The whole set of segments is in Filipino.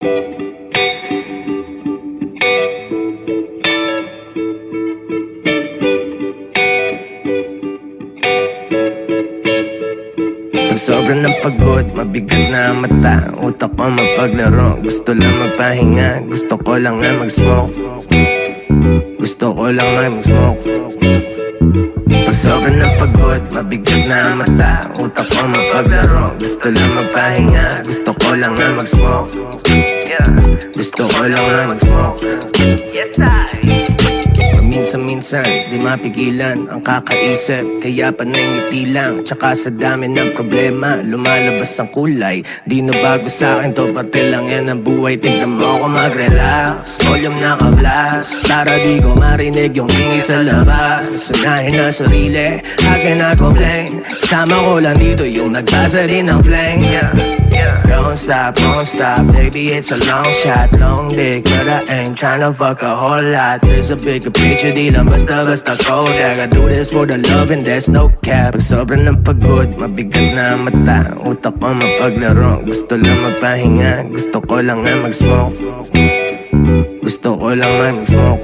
Pag sobrang ng pagod, mabigat na ang mata. Utak ko mapaglaro, gusto lang magpahinga. Gusto ko lang na mag-smoke. Gusto ko lang na mag-smoke. Pag sobrang ng pagod, mabigat na ang mata. Utak ko mapaglaro, gusto lang magpahinga. Gusto ko lang na mag-smoke. Gusto ko lang na mag-smoke. Minsan-minsan, di mapigilan ang kakaisip. Kaya panangiti lang, tsaka sa dami ng problema lumalabas ang kulay. Di na bago sa'kin to, parte lang yan ang buhay. Tignan mo ako mag-relax, volume naka-blast, para di ko marinig yung ingay sa labas. Sunahin na sarili, akin na complain. Sama ko lang dito yung nagbasa din ng flame. Don't stop, baby it's a long shot. Long dick, but I ain't tryna fuck a whole lot. There's a bigger picture, di lang basta Kodak. I do this for the love and there's no cap. Pag sobrang ng pagod, mabigat na ang mata. Utak ko mapaglaro, gusto lang magpahinga. Gusto ko lang na mag-smoke. Gusto ko lang na mag-smoke.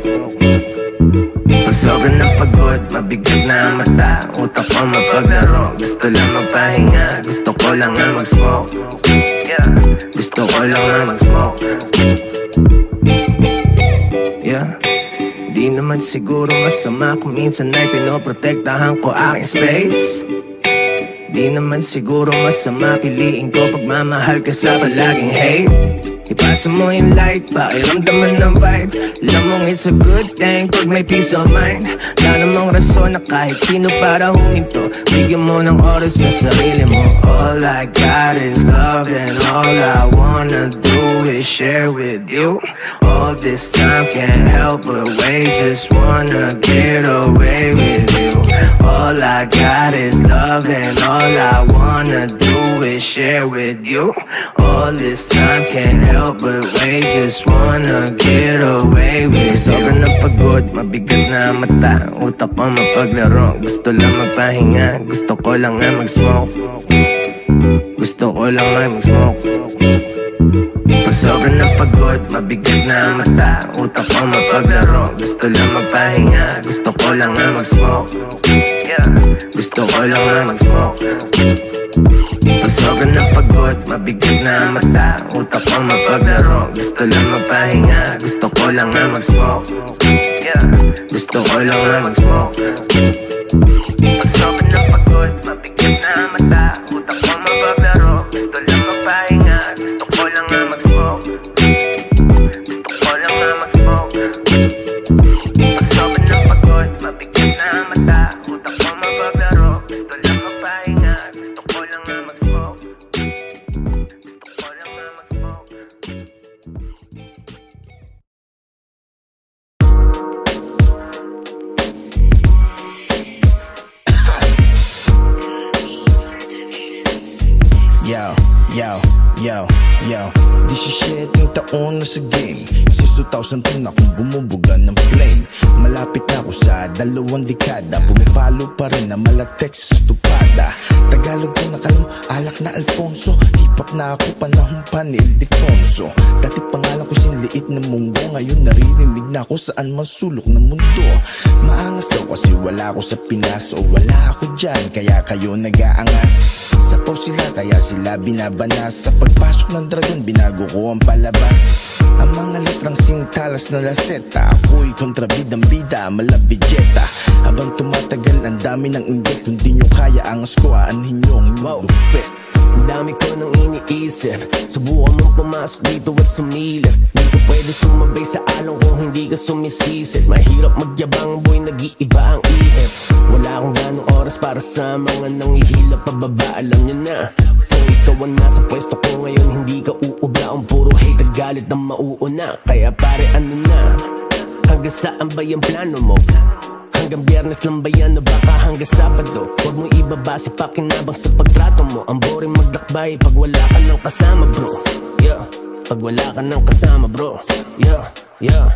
Pag sobrang ng pagod, mabigat na ang mata. Utak ko mapaglaro, gusto lang magpahinga. Gusto ko lang na mag-smoke. Gusto ko lang na mag-smoke. Yeah. Di naman siguro masama kung minsan ay pinoprotektahan ko aking space. Di naman siguro masama piliin ko pagmamahal ka sa palaging hate. Ipasa mo yung light, pakiramdaman ng vibe. Alam mong it's a good thing pag may peace of mind. Wala namang rason na kahit sino para huminto. Bigyan mo ng oras sa sarili mo. All I got is love and all I wanna do is share with you. All this time can't help but wait, just wanna get away with you. All I got is love and all I wanna do is share with you. All this time can't help but wait, just wanna get away with you. Sobrang napagod, mabigat na mata. Utak ko mapaglaro, gusto lang magpahinga. Gusto ko lang na mag-smoke. Gusto ko lang na mag-smoke. Pag sobrang napagod, mabigat na mata. Utak ko mapaglaro, gusto lang magpahinga. Gusto ko lang na mag-smoke. Gusto ko lang na mag-smoke. Pag sobrang napagod, mabigat na mata. Utak ko mapaglaro, gusto lang magpahinga. Gusto ko lang na mag-smoke. Gusto ko lang na mag-smoke. Pag sobrang napagod, mabigat na mata. Utak ko mapaglaro, gusto lang magpahinga. Gusto ko lang na mag-smoke. Gusto ko lang na mag-smoke. Pag sobrang napagod, mabigat na mata. Utak ko mapaglaro, gusto lang magpahinga. Gusto ko lang na mag-smoke. Gusto ko lang na mag-smoke. Yo 17 taon na sa game. Since 2010 akong bumubuga ng flame. Malapit na ako sa 2 dekada. Pumipalo pa rin na malatex sa stupada. Tagalog ko nakalam, alak na Alfonso. Hip-hop na ako, panahon pa ni Ildefonso. Dati pangalan ko sinliit na munggo. Ngayon naririnig na ako saan man sulok ng mundo. Maangas daw kasi wala ako sa Pinas. O wala ako dyan, kaya kayo nag-aangas. Sapaw sila kaya sila binabanas. Sa pagpasok ng dragon binago ko ang palabas. Ang mga letrang singtalas na laseta. Ako'y kontrabidang bida, malabijeta. Habang tumatagal ang dami ng inggit. Kung di nyo kaya angas ko, aanhin nyo ang inyong lupit. Ang dami ko nang iniisip. Subukan mong pumasok dito at sumilip. Di ka pwede sumabay sa along kung hindi ka sumisisit. Mahirap magyabang boy, nag-iiba ang ihip. Wala akong ganong oras para sa mga nanghihilap pababa. Alam nyo na, kung ikaw ang nasa pwesto ko ngayon, hindi ka uubra. Ang puro hate at galit ang mauuna. Kaya pare ano na, hanggang saan ba yung plano mo? Hanggang Biyernes lang ba yan o baka hanggang Sabado? Huwag mo ibaba sa pakinabang sa pagtrato mo. Ang boring magdakbay pag wala ka ng kasama bro. Yeah, pag wala ka ng kasama bro. Yeah, Yeah.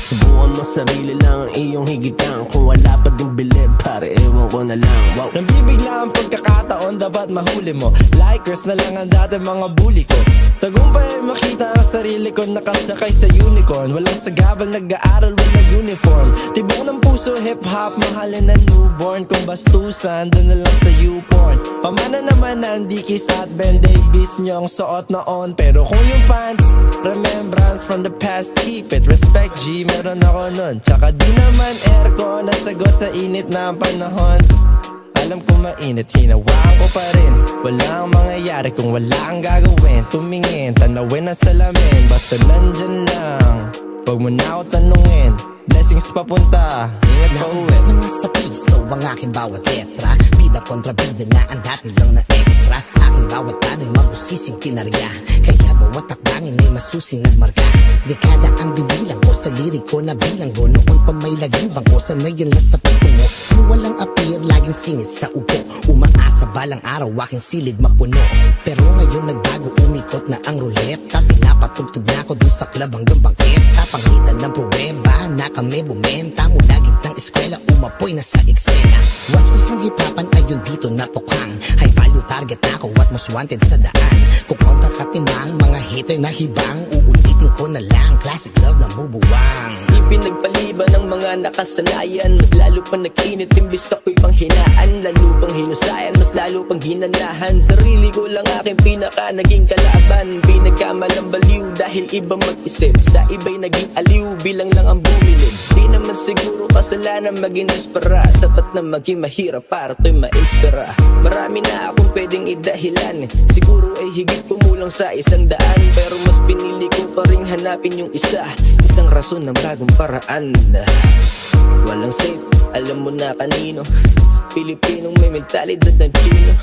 Subukan mo sarili lang ang iyong higitan. Kung wala pa din bilib, pare ewan ko na lang. Wow. Nang bibigla ang pagkakataon, dapat mahuli mo. Likers na lang ang dati mga bully ko. Tagumpay ay makita ang sarili ko nakasakay sa unicorn. Walang sagabal, nag-aaral, walang uniform. Tibok ng puso, hip-hop, mahalin na newborn. Kung bastusan, doon na lang sa YouPorn. Pamana naman na ang dikis at Ben Davis niyong suot noon. Pero kung yung pants, remembrance from the past, keep it. Respect G, meron ako nun. Tsaka di naman aircon, nasagot sa init na ang panahon. Alam ko mainit, hinawaan ko pa rin. Walang mangyayari kung wala kang gagawin. Tumingin, tanawin ang salamin. Basta nandyan lang, huwag mo na ako tanungin. Blessings papunta, ingat pa uwi. Mga sa piso ang aking bawat letra. Bida kontra bida na ang dati lang na extra. Aking bawat tano'y mabusising kinarya. Kaya bawat takbangin ay masusing nagmarka. Dekada ang binilang ko sa lirik ko na bilanggo. Noon pa may laging bangko, sanay yan lang sa patungo. Kung walang appear, laging singit sa upo. Umaasa balang araw, aking silid mapuno. Pero ngayon nagbago, umikot na ang ruleta. Pinapatugtog na ako dun sa club hanggang bangketa. Pangitan ng pruweba na kami bumenta. Mula gitnang eskwela, umapoy na sa eksena. Watches ang hipapan ayon dito natukhang. High value target na ako at most wanted sa daan. Kung kontra katimang, mga hater na hibang. Uulitin ko na lang, classic love na bubuwang. Di pinagpaliban ng mga nakasanayan. Mas lalo pa nag-init, imbis ako'y panghinaan. Lalo pang hinusayan, mas lalo pang ginanahan. Sarili ko lang aking pinaka naging kalaban. Pinagkamalang baliw dahil iba mag-isip. Sa iba'y naging aliw, bilang lang ang bumilib. Di naman siguro kasalanan maging dispara. Sapat na maging mahirap para to'y ma-inspira. Marami na akong pwedeng idahilan. Siguro ay higit kumulang sa 100. Pero mas pinili ko pa ring hanapin yung isa. Isang rason ng bagong paraan. Walang safe, alam mo na kanino. Pilipinong may mentalidad ng Chino.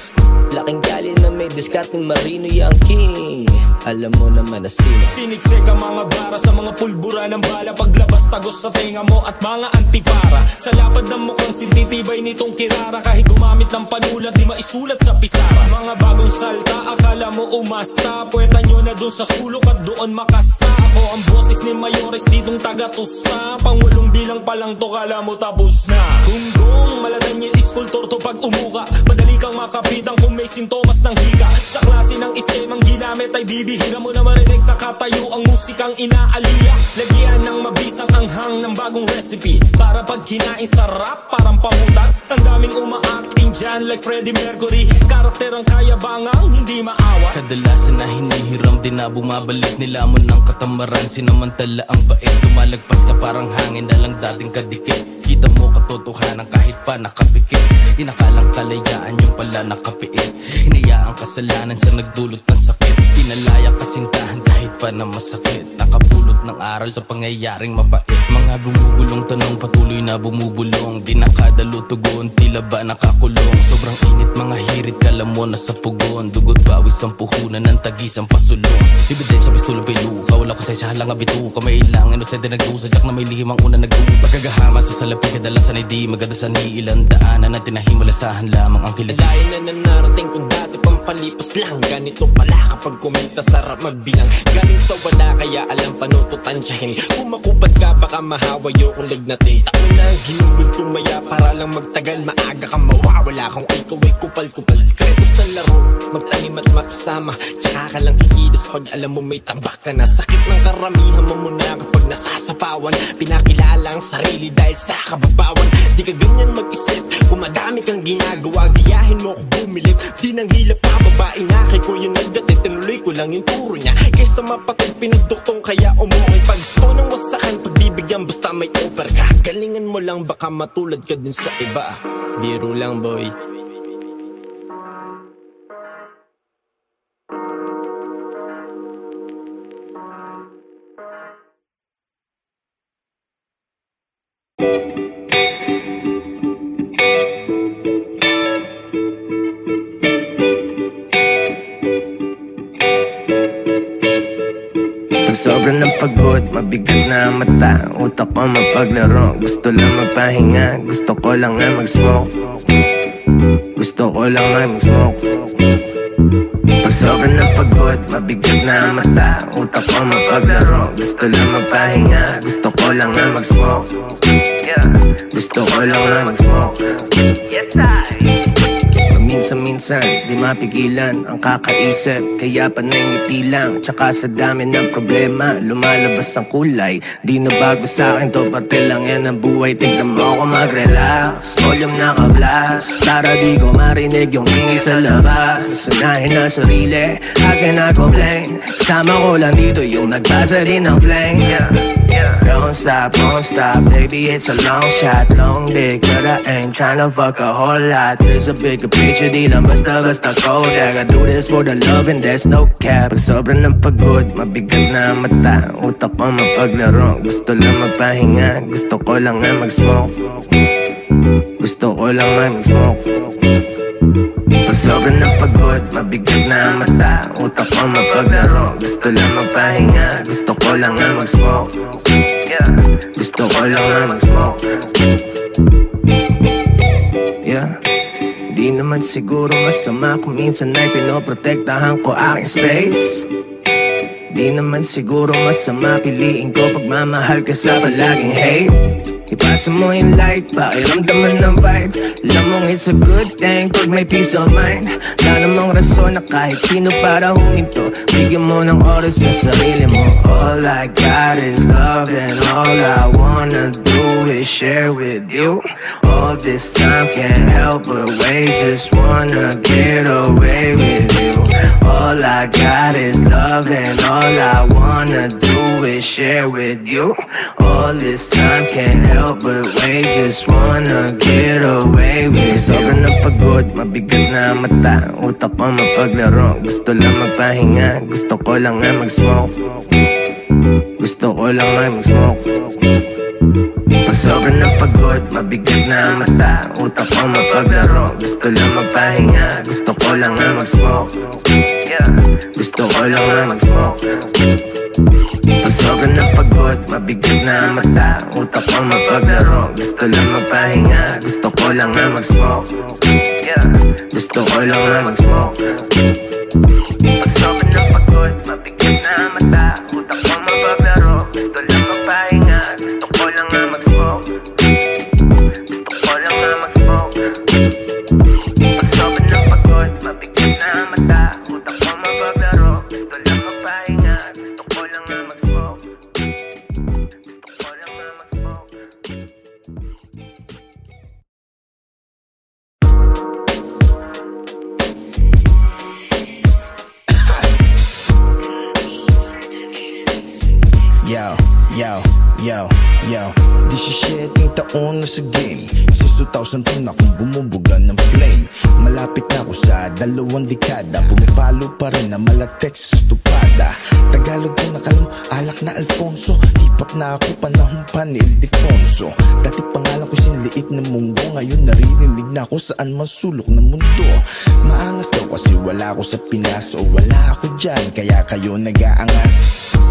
Laking gali na may diskarteng marino, young king. Alam mo naman na sino. Siniksik ang mga bara sa mga pulbura ng bala. Paglabas tagos sa tenga mo at mga antipara. Sa lapad ng mukhang sintitibay nitong kirara. Kahit gumamit ng panulat, di maisulat sa pisara. Mga bagong salta, akala mo umasta. Puweta nyo na dun sa sulok at doon makasta. Ako ang boses ni Mayores ditong taga-tusta. Pangulong bilang palang to, kala mo tapos na. Gunggong, maladanyil iskultor to pag umuka. Madali kang makapitang kung may sintomas ng hika. Sa klase ng iskemang ginamit ay bibihira mo na marinig sa katayo ang musikang inaalila. Lagyan ng mabisang anghang ng bagong recipe. Para pag kinain sarap, parang pamutan. Ang daming uma-acting dyan like Freddie Mercury. Karakter ang kayabangang hindi maawa. Kadalasan na hinihiram din na bumabalik nilamon ng katamaran. Sinamantala ang bait, lumalagpas na parang hangin na lang dating kadikit. Kita mo katotohanan kahit pa nakapikit. Inakalang kalayaan yung pala nakapiit. Hinayaang kasalanan siya nagdulot ng sakit. Pinalaya kasintahan kahit pa na masakit. Nakapulot ng aral sa pangyayaring mapait. Mga gumugulong tanong patuloy na bumubulong. Di nakadalo tugon, tila ba nakakulong. Sobrang init mga hirit, kala mo na sa pugon. Dugot bawis ang puhunan ng tagis ang pasulong. Ebidensya pistulong piluka, wala ko sa isya halang abituka. May ilang inosente nagdusadyak na may lihim ang una nagduta. Pagkagahaman sa salapi kadalasan ay di magadasan ni ilang daanan. At tinahimalasahan lamang ang kilala. Dahil na nanarating kung dati pampalipas lang. Ganito pala kapag kumita, sarap magbilang. Galing sa wala kaya alam panututansyahin. Kung makupat ka baka mahawayo kung lignatin. Taon na ang ginugol tumaya para lang magtagal. Maaga kang mawawala kung ikaw ay kupal-kupal. Sikreto sa laro, magtanim at makisama. Tsaka ka lang kikilos pag alam mo may tambak ka na. Sakit ng karamihan mo muna kapag nasasapawan. Pinakilala ang sarili dahil sa kababawan. Di ka ganyan mag-isip kung madami kang ginagawa. Gayahin mo ako bumilip, di nang hilap pa babae nga. Kay ko yung nagdating, tinuloy ko lang yung turo niya. Kaysa mapatid pinagduktong kaya umuwi. Pag gusto ng wasakan, pagbibigyan basta may offer ka. Galingan mo lang baka matulad ka din sa iba. Biro lang boy. Pag sobrang ng pagod, mabigat na ang mata. Utak ko mapaglaro, gusto lang magpahinga. Gusto ko lang nga mag-smoke. Gusto ko lang nga mag-smoke. Pag sobrang ng pagod, mabigat na ang mata. Utak ko mapaglaro, gusto lang magpahinga. Gusto ko lang na mag-smoke. Gusto ko lang na mag-smoke. Minsan-minsan, di mapigilan ang kakaisip. Kaya panangiti lang, tsaka sa dami ng problema lumalabas ang kulay. Di na bago sa'kin to, parte lang yan ang buhay. Tignan mo ako mag-relax, volume naka-blast, para di ko marinig yung ingay sa labas. Sunahin na sarili, I cannot complain. Kasama ko lang dito yung nagbasa din ng flame. Don't stop, baby, it's a long shot. Long dick, but I ain't tryna fuck a whole lot. There's a bigger picture, di lang basta Kodak. I do this for the love and there's no cap. Pag sobrang ng pagod, mabigat na ang mata. Utak ko mapaglaro, gusto lang magpahinga. Gusto ko lang na mag-smoke. Gusto ko lang na mag-smoke. Pag sobrang ng pagod, mabigat na ang mata. Utak ko mapaglaro, gusto lang magpahinga. Gusto ko lang na mag-smoke. Gusto ko lang na mag-smoke. Yeah. Di naman siguro masama kung minsan ay pinoprotektahan ko aking space. Di naman siguro masama piliin ko pagmamahal ka sa palaging hate. Ipasa mo yung light, pakiramdaman ng vibe. Alam mong it's a good thing pag may peace of mind. Wala namang rason na kahit sino para huminto. Bigyan mo ng oras sa sarili mo. All I got is love and all I wanna do is share with you. All this time can't help but wait, just wanna get away with you. All I got is love and all I wanna do is share with you. All this time can't help but wait, just wanna get away with you. Sobrang napagod, mabigat na mata. Utak ko mapaglaro, gusto lang magpahinga. Gusto ko lang na mag-smoke. Gusto ko lang na mag-smoke. Pag sobrang napagod, mabigat na mata. Utak ko mapaglaro, gusto lang magpahinga. Gusto ko lang na mag-smoke. Gusto ko lang na mag-smoke. Pag sobrang napagod, mabigat na mata. Utak ko mapaglaro, gusto lang magpahinga. Gusto ko lang na mag-smoke. Gusto ko lang na mag-smoke. Pag sobrang napagod, mabigat na mata. Utak ko mapaglaro, gusto lang magpahinga. Gusto ko lang na mag-smoke. Gusto ko lang na mag-smoke. Pag sobrang napagod, mabigat na mata. Utak ko mapaglaro, gusto lang magpahinga. Gusto ko lang na mag-smoke. Gusto ko lang na mag-smoke. Yo 17 taon na sa game. Since 2010 akong bumubuga ng flame. Malapit na ako sa 2 dekada. Pumipalo pa rin na malatek sa stupada. Tagalog ko nakalang alak na Alfonso. Hip-hop na ako panahon pa ni Ildefonso. Dati pangalan ko sinliit na munggo. Ngayon naririnig na ako saan man sulok ng mundo. Maangas daw kasi wala ako sa Pinas. O wala ako dyan kaya kayo nag-aangas.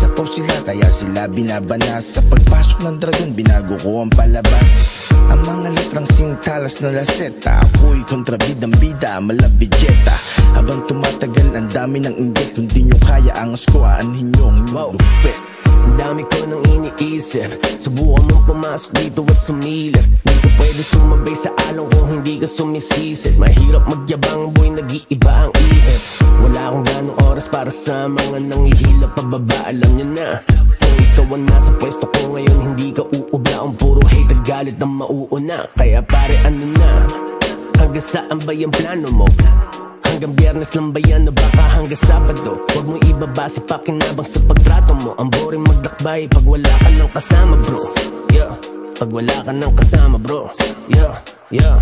Sapaw sila kaya sila binabanas. Sa pagpasok ng dragon binago ko ang palabas. Ang mga litrang sintalas na laseta. Ako'y kontrabidang bida, malabidjeta. Habang tumatagal ang dami ng inggit. Kung di nyo kaya angas ko aanhin nyo ang inyong lupit. Ang dami ko nang iniisip. Subukan mong pumasok dito at sumilip. Di ka pwede sumabay sa along kung hindi ka sumisisid. Mahirap magyabang boy, nag-iiba ang ihip. Wala akong ganong oras para sa mga nanghihila pababa. Alam nyo na, kung ikaw ang nasa pwesto ko ngayon, hindi ka uubra. Ang puro hate at galit ang mauuna. Kaya pare ano na, hanggang saan ba yung plano mo? Hanggang Biyernes lang ba yan o baka hanggang Sabado? Huwag mo ibaba sa pakinabang sa pagtrato mo. Ang boring magdakbay pag wala ka ng kasama bro. Yeah, pag wala ka ng kasama bro. Yeah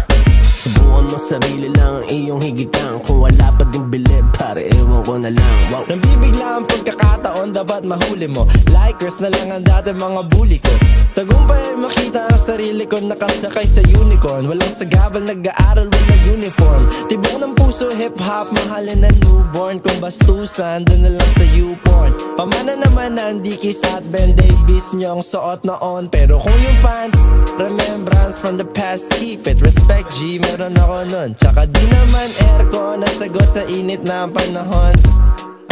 Subukan mo sarili lang ang iyong higitan. Kung wala pa din bilib pare ewan ko na lang. Wow. Nang bibigla ang pagkakataon dapat mahuli mo. Likers na lang ang dati mga bully ko. Tagumpay ay makita ang sarili ko nakasakay sa unicorn. Walang sagabal, nag-aaral, walang uniform. Tibok ng puso, hip-hop, mahalin na newborn. Kung bastusan, doon na lang sa YouPorn. Pamana naman na ang Dickies at Ben Davis niyong suot noon. Pero kung yung pants, remembrance from the past, keep it. Respect G, meron ako nun. Tsaka di naman aircon, nasagot sa init na ang panahon.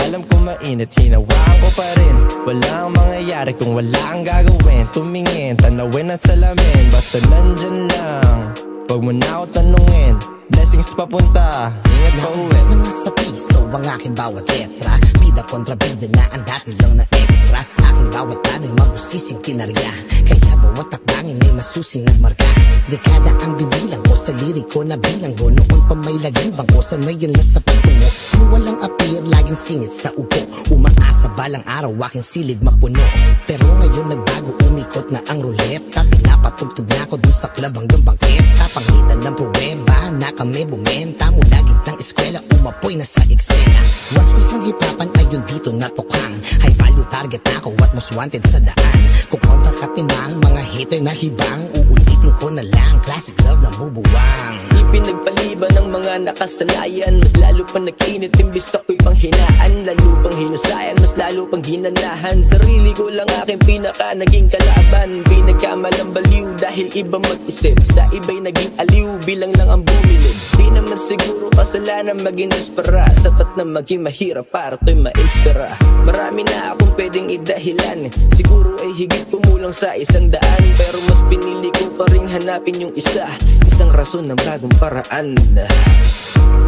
Alam ko mainit, hinawaan ko pa rin. Walang mangyayari kung wala kang gagawin. Tumingin, tanawin ang salamin. Basta nandyan lang, huwag mo na ako tanungin. Blessings papunta, ingat pa uwi. Mga sa piso ang aking bawat letra. Bida kontra bida na ang dati lang na extra. Aking bawat tano'y mabusising kinarya. Kaya bawat takbangin ay masusing nagmarka. Dekada ang binilang ko sa lirik ko na bilanggo. Noon pa may laging bangko, sanayin lang sa patungo. Kung walang appear, laging singit sa upo. Umaasa balang araw, aking silid mapuno. Pero ngayon nagbago, umikot na ang ruleta. Pinapatugtog na ako dun sa club hanggang bangketa. Pangitan ng pruweba na kami bumenta. Mula gitnang eskwela, umapoy na sa eksena. Watchlist ng hipapan ayun dito natukhang. High value target ako at most wanted sa daan. Kung kontra katimang, mga hater na hibang. Uulitin ko na lang, classic love na bubuwang. Di pinagpaliban ng mga nakasanayan. Mas lalo pa nag-init, imbis ako'y panghinaan. Lalo pang hinusayan, mas lalo pang ginanahan. Sarili ko lang aking pinaka naging kalaban. Pinagkamalang baliw dahil iba mag-isip. Sa iba'y naging aliw, bilang lang ang bumilib. Di naman siguro kasalanan maging dispara. Sapat na maging mahirap para to'y ma-inspira. Marami na akong pwedeng idahilan. Siguro ay higit kumulang sa 100. Pero mas pinili ko pa ring hanapin yung isa. Isang rason ng bagong paraan.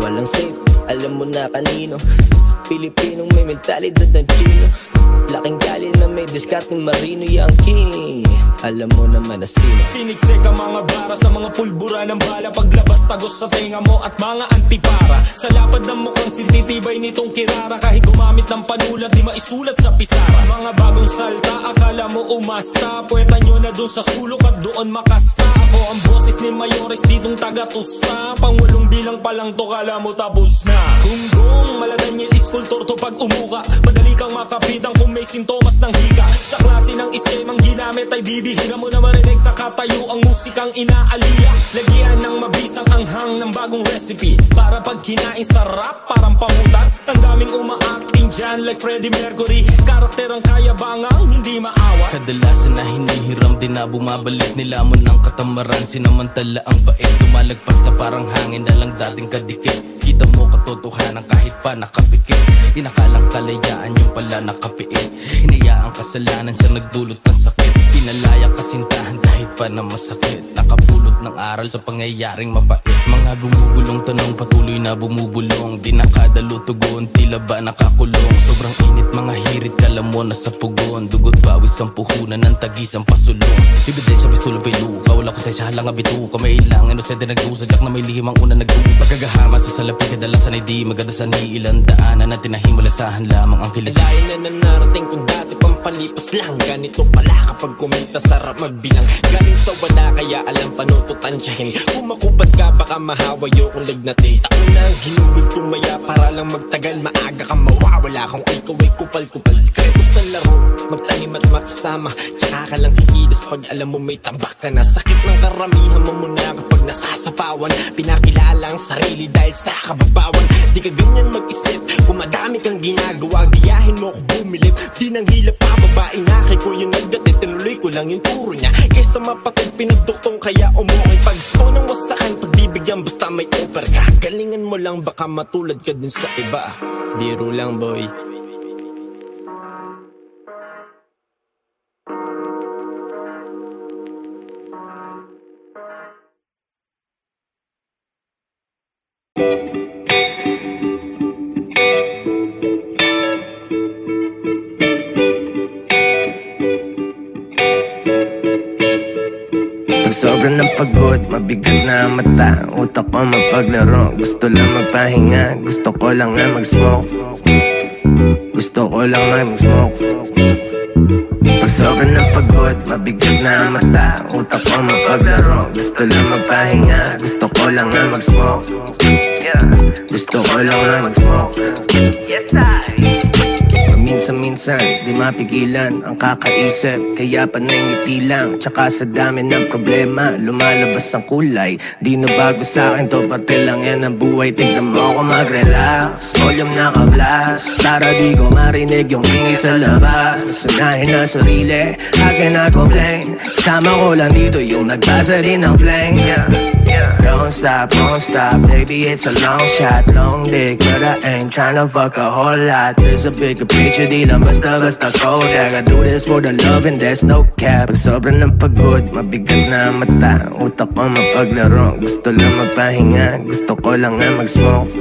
Walang safe, alam mo na kanino. Pilipinong may mentalidad ng Chino. Laking gali na may diskarteng marino yung king. Alam mo naman na sino. Siniksik ang mga bara sa mga pulbura ng bala. Paglabas tagos sa tenga mo at mga antipara. Sa lapad ng mukhang sintitibay nitong kirara. Kahit gumamit ng panulat di maisulat sa pisara. Mga bagong salta, akala mo umasta. Puweta nyo na dun sa sulok at doon makasta. Ako ang boses ni Mayores ditong taga-tusta. Pangulong bilang palang to, kala mo tapos na. Gunggong, maladanyel iskultor to pag umuka. Madali kang makapitang kung may sintomas ng hika. Sa klase ng iskemang ginamit ay bibihira mo na marinig sa katayo ang musikang inaalila. Lagyan ng mabisang anghang ng bagong recipe. Para pag kinain sarap, parang pamutan. Ang daming uma-acting dyan like Freddie Mercury. Karakter ang kayabangang hindi maawa. Kadalasan na hinihiram din na bumabalik. Nilamon ng katamaran, sinamantala ang bait. Lumalagpas na parang hangin na lang dating kadikit. Kita mo katotohanan kahit pa nakapikit. Inakalang kalayaan yung pala nakapiit. Hinayaang kasalanan siya nagdulot ng sakit. Pinalaya kasintahan kahit pa na masakit. Nakapulot ng aral sa pangyayaring mapait. Mga gumugulong tanong patuloy na bumubulong. Di nakadalo tugon, tila ba nakakulong. Sobrang init mga hirit, kala mo na sa pugon. Dugot bawis ang puhunan ng tagis ang pasulong. Ebidensya pistulang piluka, wala ko sensya halang abituka. May ilang inosente nagdusadyak na may lihim ang una nagdupa. Pagkagahama sa salapi kadalasan ay di magadasan. Ilang daanan na tinahimalasahan lamang ang kilala. Dahil na nanarating kung dati pampalipas lang. Ganito pala kapag kumita sarap magbilang. Galing sa wala kaya alam panututansyahin. Kung makupat ka baka mahawayo kung lignatin. Taon na ang ginugol tumaya para lang magtagal. Maaga ka mawawala kung ikaw ay kupal-kupal. Sikreto sa laro, magtanim at makisama. Tsaka ka lang kikilos pag alam mo may tambak ka na. Sakit ng karamihan mo muna kapag nasasapawan. Pinakilala ang sarili dahil sa kababawan. Di ka ganyan mag-isip kung madami kang ginagawa. Gayahin mo ko bumilip, di nang hilap pa. Babae na kay ko yung nagdati, tinuloy ko lang yung turo niya. Kaysa mapatid pinuduktong kaya umuwi. Pag gusto ng wasakan, pagbibigyan basta may offer ka. Galingan mo lang baka matulad ka dun sa iba. Biro lang boy. Pag sobrang ng pagod, mabigat na ang mata. Utak ko mapaglaro, gusto lang magpahinga. Gusto ko lang nga mag-smoke. Gusto ko lang nga mag-smoke. Pag sobrang ng pagod, mabigat na ang mata. Utak ko mapaglaro, gusto lang magpahinga. Gusto ko lang nga mag-smoke. Gusto ko lang nga mag-smoke. Minsan-minsan, di mapigilan ang kakaisip. Kaya panay ngiti lang, tsaka sa dami ng problema lumalabas ang kulay. Di na bago sa'kin to, parte lang yan ang buhay. Tignan mo ako mag-relax, volume naka-blast, para di ko marinig yung ingay sa labas. Sunahin na sarili, akin na complain. Sama ko lang dito yung nagbasa din ng flame. Don't stop, baby, it's a long shot, long dick, but I ain't tryna fuck a whole lot. There's a bigger picture, di lang basta Kodak. I do this for the love and there's no cap. Pag sobrang ng pagod, mabigat na mata, utak ko mapaglaro. Gusto lang magpahinga, gusto ko lang nga mag-smoke.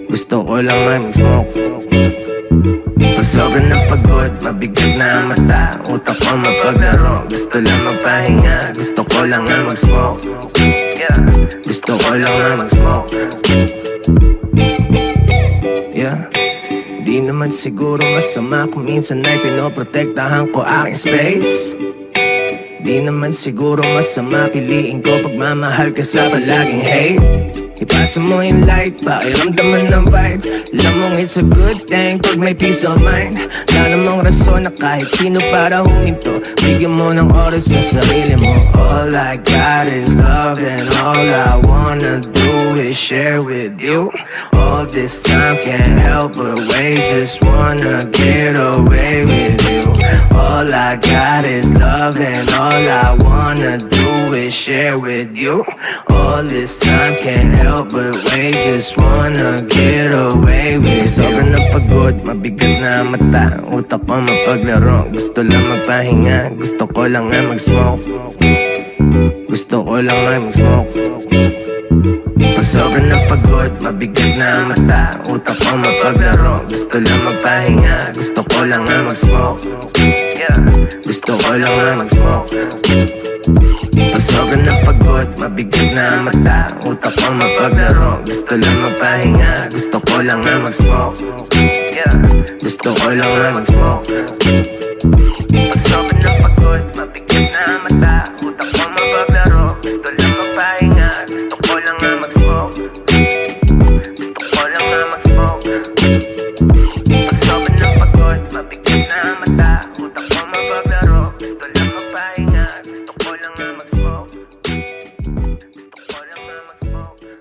Gusto ko lang nga mag-smoke. Pag sobrang ng pagod, mabigat na mata, utak ko mapaglaro. Gusto lang magpahinga, gusto ko lang nga mag-smoke. Gusto ko lang nga mag-smoke. Yeah. Di naman siguro masama kung minsan ay pinoprotektahan ko aking space. Di naman siguro masama piliin ko pagmamahal ka sa palaging hate. Ipasa mo yung light, pakiramdaman ng vibe. Alam mong it's a good thing pag may peace of mind. Wala namang rason na kahit sino para huminto. Bigyan mo ng oras sa sarili mo. All I got is love and all I wanna do is share with you. All this time can't help but wait, just wanna get away with you. All I got is love and all I wanna do is share with you. All this time can't help but wait, just wanna get away with you. Sobrang napagod, mabigat na mata, utak ko mapaglaro. Gusto lang magpahinga, gusto ko lang nga mag-smoke. Gusto ko lang nga mag-smoke. Pag sobrang napagod, mabigat na mata, utak ko mapaglaro. Gusto lang magpahinga, gusto ko lang nga mag-smoke. Gusto ko lang nga mag-smoke. Pag sobrang napagod, mabigat na mata, utak ko mapaglaro. Gusto lang magpahinga, gusto ko lang nga mag-smoke. Gusto ko lang nga mag-smoke. Pag sobrang napagod, mabigat na mata, utak ko mapaglaro. Gusto lang magpahinga, gusto ko lang nga mag-smoke. Gusto ko lang nga mag-smoke. Pag sobrang napagod, mabigat na mata, utak ko mapaglaro. Gusto lang magpahinga, gusto ko lang nga mag-smoke. Gusto ko lang nga mag-smoke.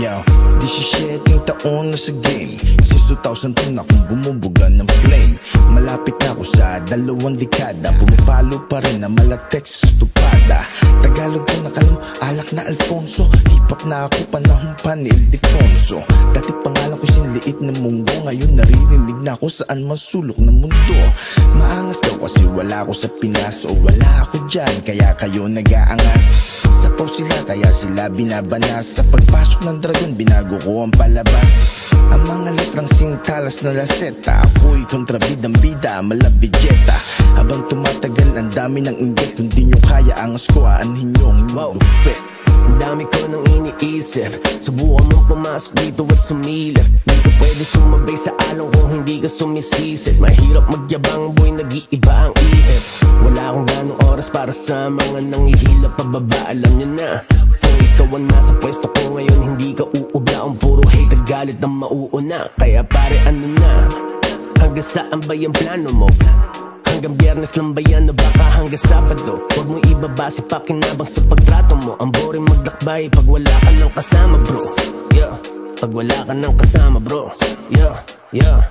Yo 17 taon na sa game, since 2010 akong bumubuga ng flame. Malapit na ako sa 2 dekada, pumapalo pa rin na malatek sa stupada. Tagalog ko nakalam, alak na Alfonso. Hip-hop na ako, panahon pa ni Ildefonso. Dati pangalan ko sinliit na munggo, ngayon naririnig na ako saan man sulok ng mundo. Maangas daw kasi wala ako sa Pinas, o wala ako dyan, kaya kayo nag-aangas. Sapaw sila kaya sila binabanas. Sa pagpasok ng dragon binago ko ang palabas. Ang mga letrang singtalas na laseta, ako'y kontrabidang bida, malabidjeta. Habang tumatagal ang dami ng inggit, kung di nyo kaya angas ko, aanhin nyo ang inyong lupi. Ang dami ko nang iniisip, subukan mong pumasok dito at sumilip. Di ka pwede sumabay sa along kung hindi ka sumisisit. Mahirap magyabang boy, nag-iiba ang ihip. Wala akong ganong oras para sa mga nanghihila pababa, alam nyo na. Kung ikaw ang nasa pwesto ko ngayon, hindi ka uubra. Ang puro hate at galit ang mauuna. Kaya pare ano na, hanggang saan ba yung plano mo? Hanggang Biyernes lang ba yan o baka hanggang Sabado? Huwag mo ibaba sa pakinabang sa pagtrato mo. Ang boring maglakbay pag wala ka ng kasama bro. Yeah, pag wala ka ng kasama bro. Yeah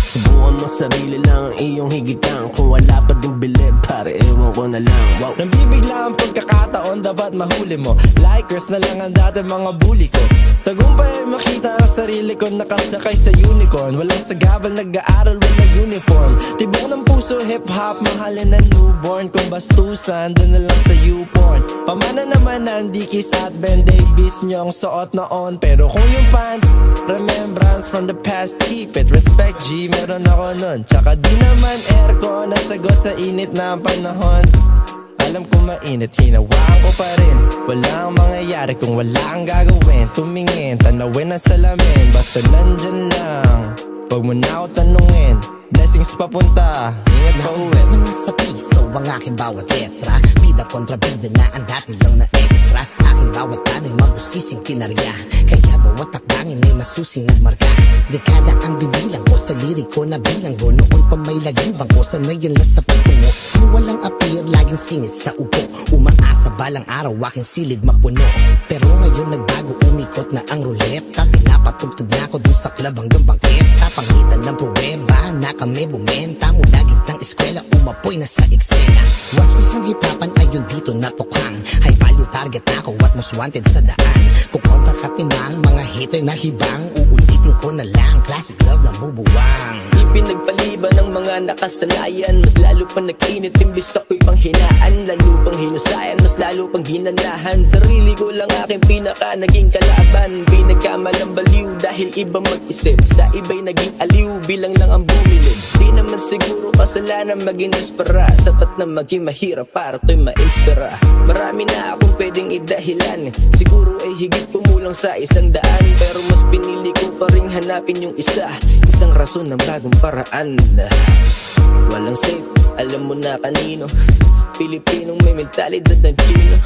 Subukan mo sarili lang ang iyong higitan. Kung wala pa ding bilib, pare ewan ko na lang. Wow. Nambibigla ang pagkakataon, dapat mahuli mo. Likers na lang ang dati mga bully ko. Tagumpay makita ang sarili ko, nakasakay sa unicorn. Walang sagabal, nag-aaral, walang uniform. Tibok ng puso, hip-hop, mahalin na newborn. Kung bastusan, doon na lang sa YouPorn. Pamana naman ang dikis at Ben Davis nyong suot noon. Pero kung yung pants, remembrance from the past, keep it. Respect G, meron ako nun. Tsaka di naman aircon, nasagot sa init na panahon. Alam ko mainit, hinawaan ko pa rin. Walang mangyayari kung wala kang gagawin. Tumingin, tanawin ang salamin, basta nandyan lang. Huwag mo na ako tanungin, blessings papunta, ingat pa uwi. Mga sa piso ang aking bawat letra, bida kontra bida na ang dati lang na extra. Aking bawat tano'y mabusising kinarya, kaya bawat takbangin ay masusing nagmarka. Dekada ang binilang ko sa lirik ko na bilanggo, noon pa may laging bangko, sanay yan lang sa putungo. Kung walang appear, laging singit sa upo, umaasa balang araw aking silid mapuno. Pero ngayon nagbago, umikot na ang ruleta, pinapatugtog na ako dun sa club hanggang bangketa. Pangitan ng pruweba na kami bumenta, mula gitnang eskwela umapoy na sa eksena. Watchlist ng hipapan ayun dito natukhang, high value target ako at most wanted sa daan. Kung kontra ka timang, mga hater na hibang, uulitin ko na lang, classic love na bubuwang. Ipinagpaliban ng mga nakasanayan, mas lalo pa nag-init imbis ako'y panghinaan. Lalo pang hinusayan, mas lalo pang ginanahan. Sarili ko lang aking pinaka naging kalaban. Pinagkamalang baliw dahil iba mag-isip, sa iba'y naging aliw, bilang lang ang bumilid. Di naman siguro kasalanan maging dispara, sapat na maging mahirap para to'y ma-inspira. Marami na akong pwedeng idahilan, siguro ay higit kumulang sa 100, pero mas pinili ko pa ring hanapin yung isang rason ng bagong paraan. Walang safe, alam mo na kanino, Pilipinong may mentalidad ng Chino,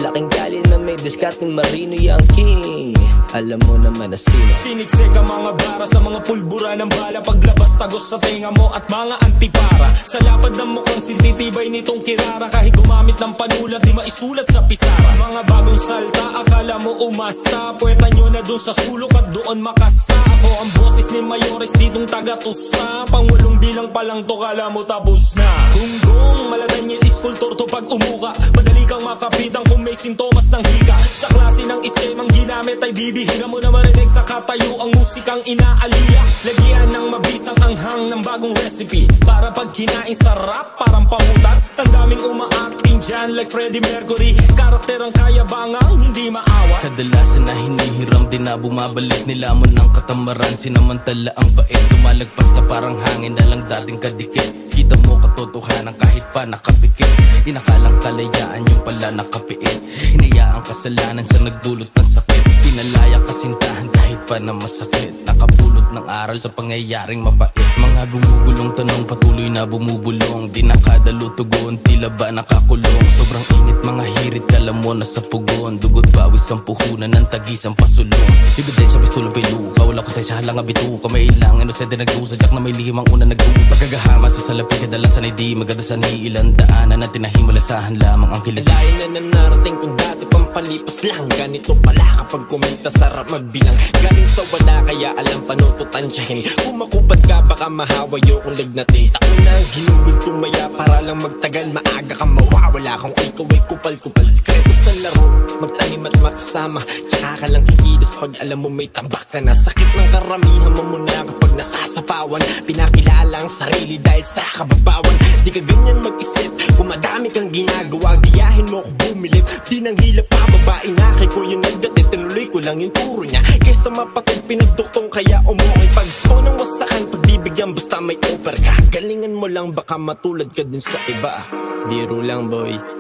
laking gali na may discarding marino, yung king. Alam mo naman na sino. Siniksik ang mga bara sa mga pulbura ng bala, paglabas tagos sa tenga mo at mga antipara. Sa lapad ng mukhang sintitibay nitong kirara, kahit gumamit ng panulat di maisulat sa pisara. Mga bagong salta, akala mo umasta, puweta nyo na dun sa sulok at doon makasta. Ako ang boses ni Mayores ditong taga-tusta, pangwalong bilang palang to kala mo tapos na. Gunggong, maladanyil iskultor to pag umuka, madali kang makapitang kung may sintomas ng hika. Sa klase ng iskemang ginamit ay bibihira mo na marinig sa katayo ang musikang inaalia. Lagyan ng mabisang anghang ng bagong recipe, para pag kinain sarap parang pamutan. Ang daming uma-acting dyan like Freddie Mercury, karakter ang kayabangang hindi maawa. Kadalasan na hinihiram din na bumabalik, nilamon ng katamaran, sinamantala ang bait, lumalagpas na parang hangin na lang dating kadikit. Kita mo katotohanan kahit pa nakapikit, inakalang kalayaan yung pala nakapiit. Hinayaang kasalanan sa nagdulot ng sakit, pinalaya kasintahan kahit pa na masakit. Nakapulot ng aral sa pangyayaring mapait, mga gumugulong tanong patuloy na bumubulong. Di nakadalo tugon, tila ba nakakulong. Sobrang init mga hirit, kala mo na sa pugon. Dugot bawis ang puhunan ng tagis ang pasulong. Ebidensya pistulang piluka, wala ko sa isya halang abituka. May ilang inosente nagdusadyak na may lihim ang una nagduta. Pagkagahama sa salapi kadalasan ay di magadasan, ilang daanan na tinahimalasahan lamang ang kilig. Layo na narating kung dati pampalipas lang, ganito pala kapag kumita sarap magbilang. Galing sa wala kaya alam paano to tansyahin, kumakupad ka baka mahawayo kung lignatin. Tako na ang ginugol tumaya para lang magtagal, maaga ka mawawala kung ikaw ay kupal-kupal. Sikreto sa laro, magtanim at makasama, tsaka ka lang kikilos pag alam mo may tambak ka na. Sakit ng karamihan mo muna kapag nasasapawan, pinakilala ang sarili dahil sa kababawan. Di ka ganyan mag-isip, kung madami kang ginagawa, gayahin mo ko bumilip. Di nang hilap pa, babae na kay ko yung nagdatit, tinuloy ko lang yung turo niya. Kaysa mapatid pinagduktong kaya umuwi, pag gusto ng wasakan, pagbibigyan basta may offer ka. Galingan mo lang baka matulad ka din sa iba. Biro lang boy.